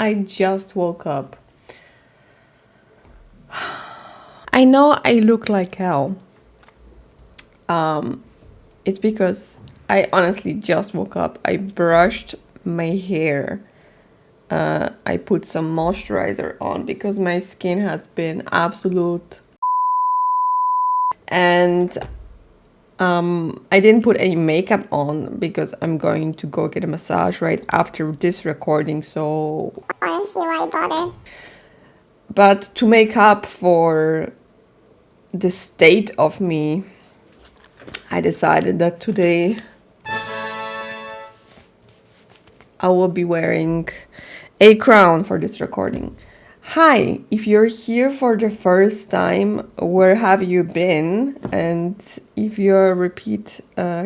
I just woke up. I know I look like hell. It's because I honestly just woke up. I brushed my hair. I put some moisturizer on because my skin has been absolute. And I didn't put any makeup on because I'm going to go get a massage right after this recording. So honestly, why bother? But to make up for the state of me, I decided that today I will be wearing a crown for this recording. Hi, if you're here for the first time, where have you been? And if you're a repeat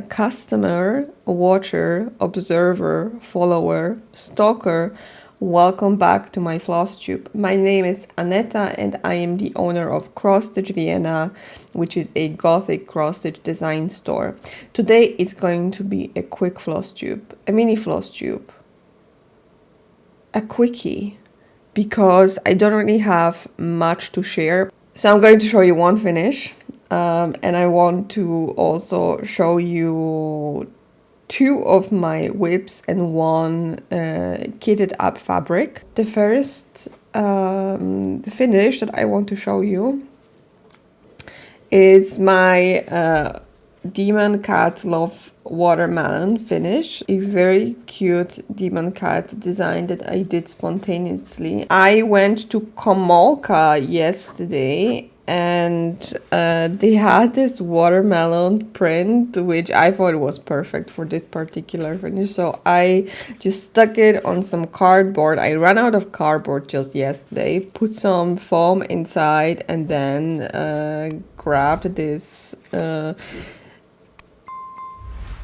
customer, watcher, observer, follower, stalker, welcome back to my Flosstube. My name is Aneta and I am the owner of Cross-Stitch Vienna, which is a Gothic cross-stitch design store. Today it's going to be a quick Flosstube, a mini Flosstube, a quickie, because I don't really have much to share. So I'm going to show you one finish, and I want to also show you two of my whips and one kitted up fabric. The first finish that I want to show you is my Demon Cat Love watermelon finish, a very cute demon cat design that I did spontaneously. I went to Komolka yesterday and they had this watermelon print which I thought was perfect for this particular finish, so I just stuck it on some cardboard. I ran out of cardboard just yesterday, put some foam inside, and then grabbed this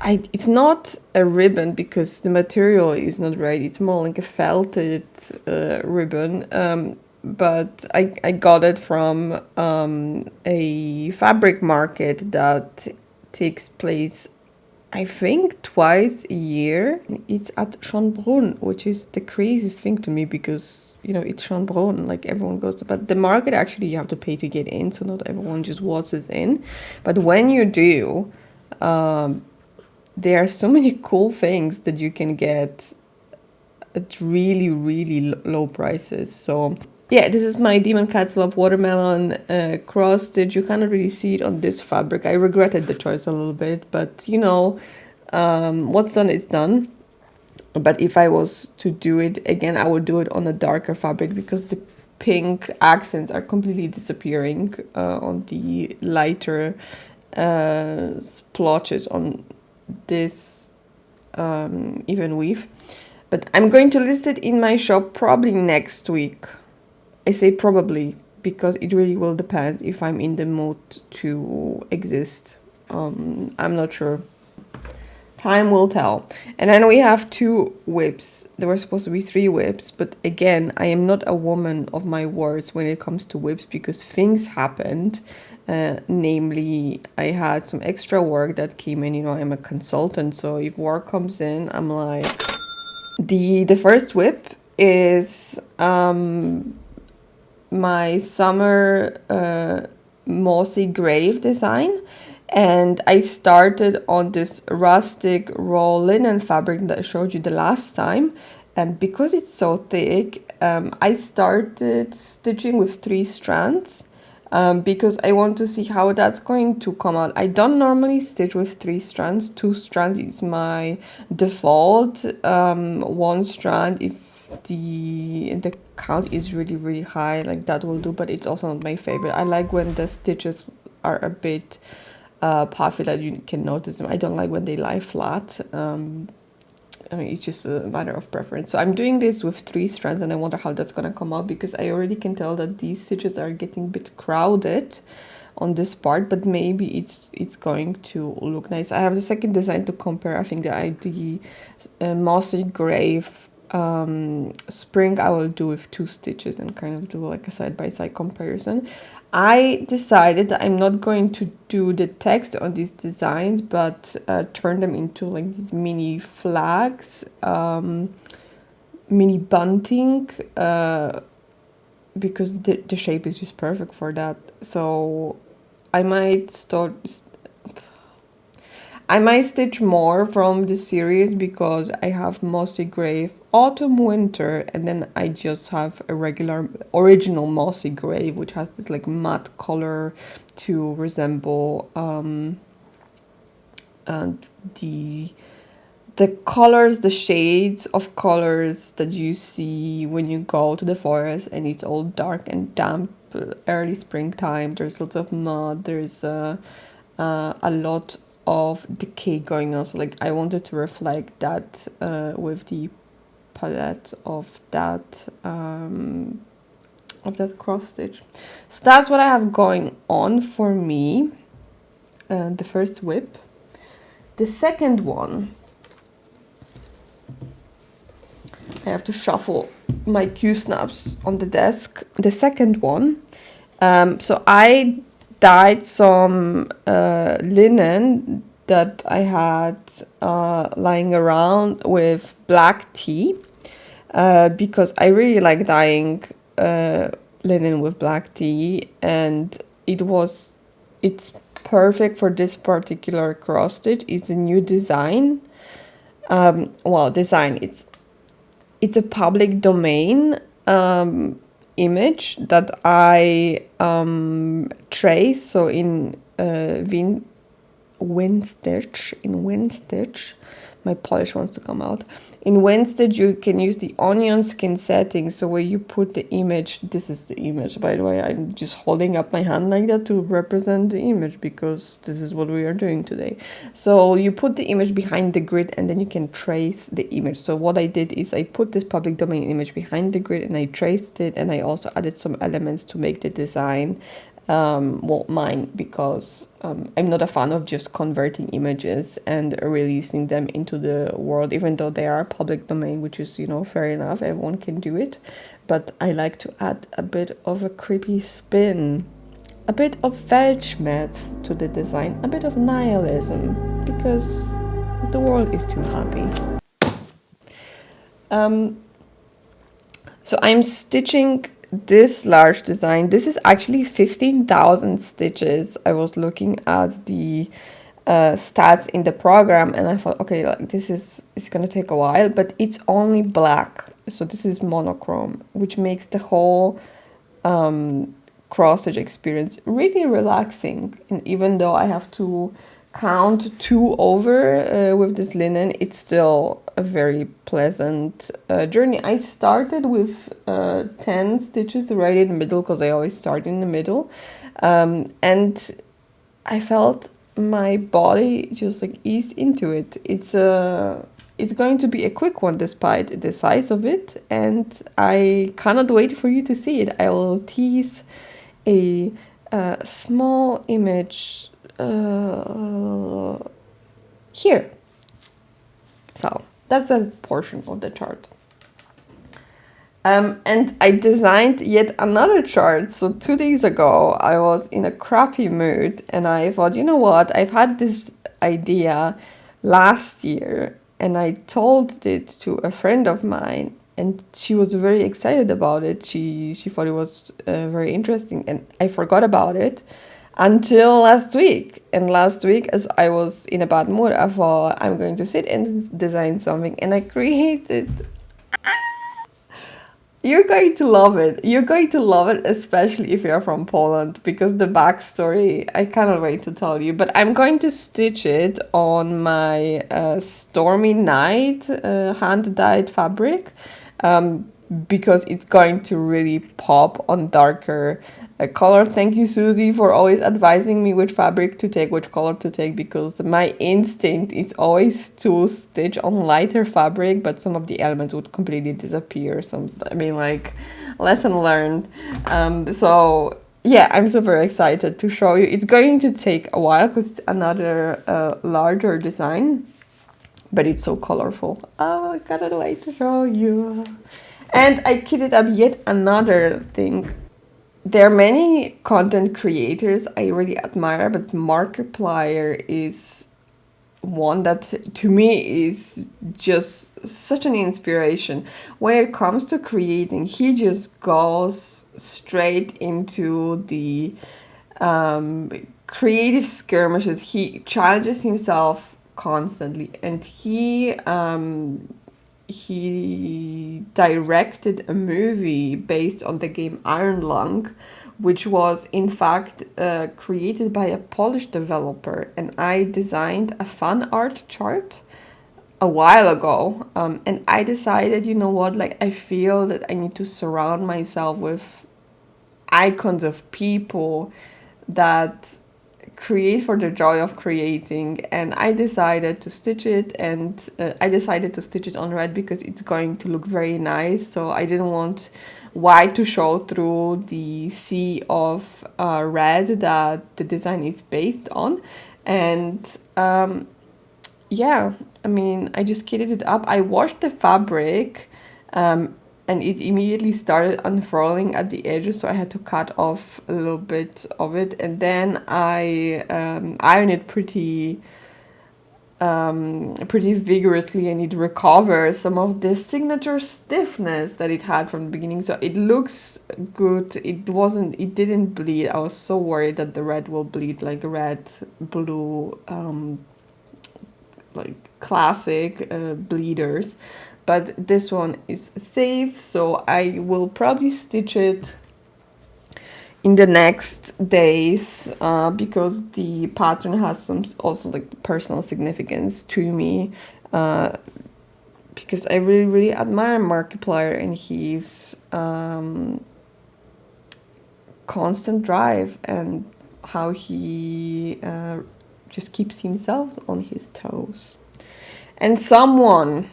it's not a ribbon because the material is not right. It's more like a felted ribbon. But I got it from a fabric market that takes place, I think, twice a year. It's at Schönbrunn, which is the craziest thing to me because, you know, it's Schönbrunn, like everyone goes to. But the market, actually, you have to pay to get in, so not everyone just waltzes in. But when you do, there are so many cool things that you can get at really, really low prices. So yeah, this is my Demon Cat's Love watermelon cross stitch. You cannot really see it on this fabric. I regretted the choice a little bit, but you know, what's done is done. But if I was to do it again, I would do it on a darker fabric because the pink accents are completely disappearing on the lighter splotches on this even weave. But I'm going to list it in my shop probably next week. I say probably because it really will depend if I'm in the mood to exist. I'm not sure. Time will tell. And then we have two whips. There were supposed to be three whips, but again, I am not a woman of my words when it comes to whips because things happened. Namely, I had some extra work that came in. You know, I'm a consultant, so if work comes in, I'm like, the first whip is my summer mossy grave design, and I started on this rustic raw linen fabric that I showed you the last time. And because it's so thick, I started stitching with 3 strands. Because I want to see how that's going to come out. I don't normally stitch with 3 strands. 2 strands is my default. 1 strand, if the count is really, really high, like that will do, but it's also not my favorite. I like when the stitches are a bit puffy, that you can notice them. I don't like when they lie flat. I mean, it's just a matter of preference. So I'm doing this with 3 strands and I wonder how that's gonna come out because I already can tell that these stitches are getting a bit crowded on this part, but maybe it's going to look nice. I have the second design to compare. I think the Mossy Grave spring I will do with 2 stitches and kind of do like a side-by-side comparison. I decided that I'm not going to do the text on these designs, but turn them into like these mini flags. mini bunting, because the shape is just perfect for that. So I might stitch more from the series, because I have Mossy Grave Autumn Winter, and then I just have a regular original Mossy Grave, which has this like matte color to resemble and the colors, the shades of colors that you see when you go to the forest, and it's all dark and damp, early springtime. There's lots of mud, there's a lot of decay going on. So like I wanted to reflect that with the palette of that cross stitch. So that's what I have going on for me. The first whip. The second one, I have to shuffle my Q-snaps on the desk. The second one, so I dyed some linen that I had lying around with black tea, because I really like dyeing linen with black tea, and it's perfect for this particular cross stitch. It's a new design. It's a public domain image that I trace. So in WinStitch, my Polish wants to come out. In WinStitch, you can use the onion skin settings. So where you put the image, this is the image, by the way. I'm just holding up my hand like that to represent the image, because this is what we are doing today. So you put the image behind the grid, and then you can trace the image. So what I did is I put this public domain image behind the grid, and I traced it, and I also added some elements to make the design mine, because I'm not a fan of just converting images and releasing them into the world, even though they are public domain, which is, fair enough, everyone can do it. But I like to add a bit of a creepy spin, a bit of Weltschmerz to the design, a bit of nihilism, because the world is too happy. So I'm stitching this large design. This is actually 15,000 stitches. I was looking at the stats in the program, and I thought, okay, like it's gonna take a while, but it's only black. So this is monochrome, which makes the whole cross stitch experience really relaxing. And even though I have to count 2 over with this linen, it's still a very pleasant journey. I started with 10 stitches right in the middle, because I always start in the middle, and I felt my body just like ease into it. It's going to be a quick one despite the size of it, and I cannot wait for you to see it. I will tease a small image here. So that's a portion of the chart. And I designed yet another chart. So 2 days ago, I was in a crappy mood, and I thought, you know what? I've had this idea last year, and I told it to a friend of mine, and she was very excited about it. She thought it was very interesting, and I forgot about it until last week. And last week, as I was in a bad mood, I thought I'm going to sit and design something, and I created. You're going to love it. You're going to love it, especially if you're from Poland, because the backstory, I cannot wait to tell you. But I'm going to stitch it on my Stormy Night hand-dyed fabric, because it's going to really pop on darker color. Thank you, Susie, for always advising me which fabric to take, which color to take, because my instinct is always to stitch on lighter fabric, but some of the elements would completely disappear. Lesson learned. So yeah, I'm super excited to show you. It's going to take a while because it's another larger design, but it's so colorful. Oh, I cannot wait to show you. And I kitted up yet another thing. There are many content creators I really admire, but Markiplier is one that to me is just such an inspiration. When it comes to creating, he just goes straight into the creative skirmishes. He challenges himself constantly, and he directed a movie based on the game Iron Lung, which was in fact created by a Polish developer, and I designed a fan art chart a while ago, and I decided, you know what, like I feel that I need to surround myself with icons of people that create for the joy of creating, and I decided to stitch it, and I decided to stitch it on red because it's going to look very nice. So I didn't want white to show through the sea of red that the design is based on. And yeah, I mean, I just kitted it up. I washed the fabric, and it immediately started unfurling at the edges, so I had to cut off a little bit of it, and then I ironed it pretty vigorously, and it recovers some of the signature stiffness that it had from the beginning. So it looks good. It didn't bleed. I was so worried that the red will bleed, like red, blue, like classic bleeders. But this one is safe, so I will probably stitch it in the next days because the pattern has some also like personal significance to me, because I really admire Markiplier and his constant drive and how he just keeps himself on his toes. And someone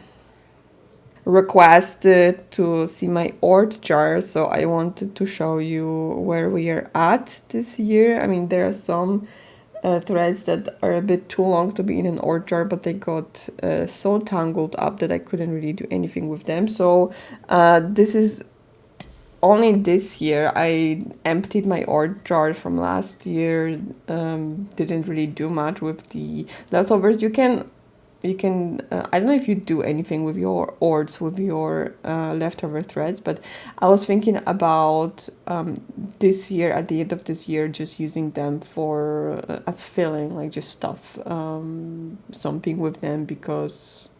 requested to see my ort jar, so I wanted to show you where we are at this year. I mean, there are some threads that are a bit too long to be in an ort jar, but they got so tangled up that I couldn't really do anything with them. So this is only this year. I emptied my ort jar from last year. Didn't really do much with the leftovers. You can I don't know if you do anything with your orts, with your leftover threads, but I was thinking about this year, at the end of this year, just using them for as filling, like just stuff something with them, because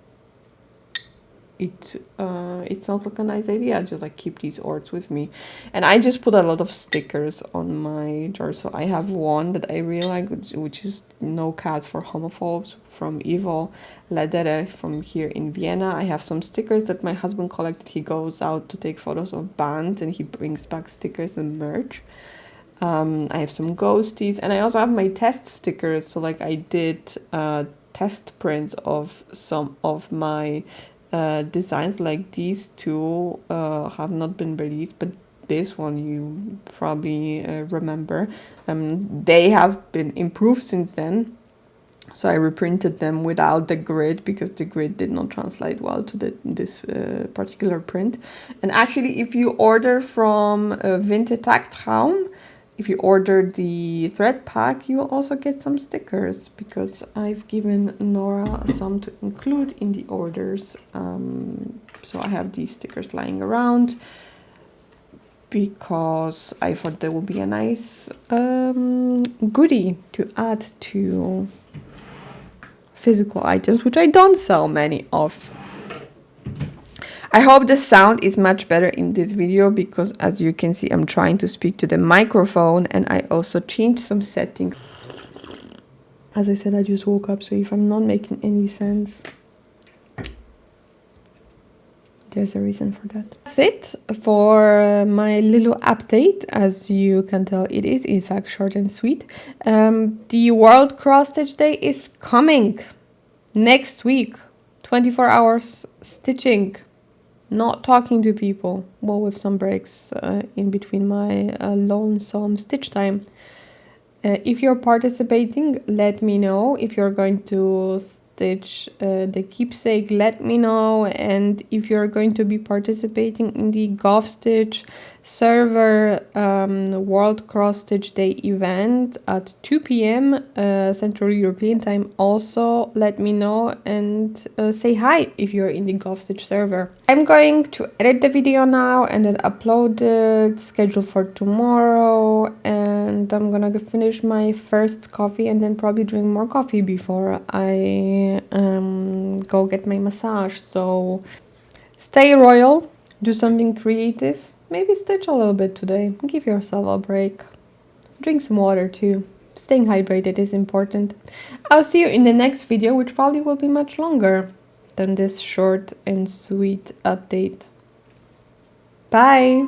it sounds like a nice idea. Just like keep these orts with me. And I just put a lot of stickers on my jar. So I have one that I really like, which is No Cats for Homophobes from Ivo Lederer from here in Vienna. I have some stickers that my husband collected. He goes out to take photos of bands and he brings back stickers and merch. I have some ghosties, and I also have my test stickers. So like I did test prints of some of my designs, like these two have not been released, but this one you probably remember. They have been improved since then, so I reprinted them without the grid because the grid did not translate well to this particular print. And actually, if you order from Wintertag Traum, if you order the thread pack, you will also get some stickers, because I've given Nora some to include in the orders. So I have these stickers lying around because I thought they would be a nice goodie to add to physical items, which I don't sell many of. I hope the sound is much better in this video, because as you can see, I'm trying to speak to the microphone, and I also changed some settings. As I said, I just woke up, so if I'm not making any sense, there's a reason for that. That's it for my little update. As you can tell, it is in fact short and sweet. The World Cross Stitch Day is coming next week. 24 hours stitching. Not talking to people, well, with some breaks in between my lonesome stitch time. If you're participating, let me know. If you're going to stitch the keepsake, let me know. And if you're going to be participating in the Goth Stitch server World Cross Stitch Day event at 2 p.m. Central European time. Also, let me know and say hi if you're in the Gothic Stitch server. I'm going to edit the video now and then upload it, scheduled for tomorrow, and I'm gonna finish my first coffee and then probably drink more coffee before I go get my massage. So stay royal, do something creative, maybe stitch a little bit today, give yourself a break, drink some water too. Staying hydrated is important. I'll see you in the next video, which probably will be much longer than this short and sweet update. Bye!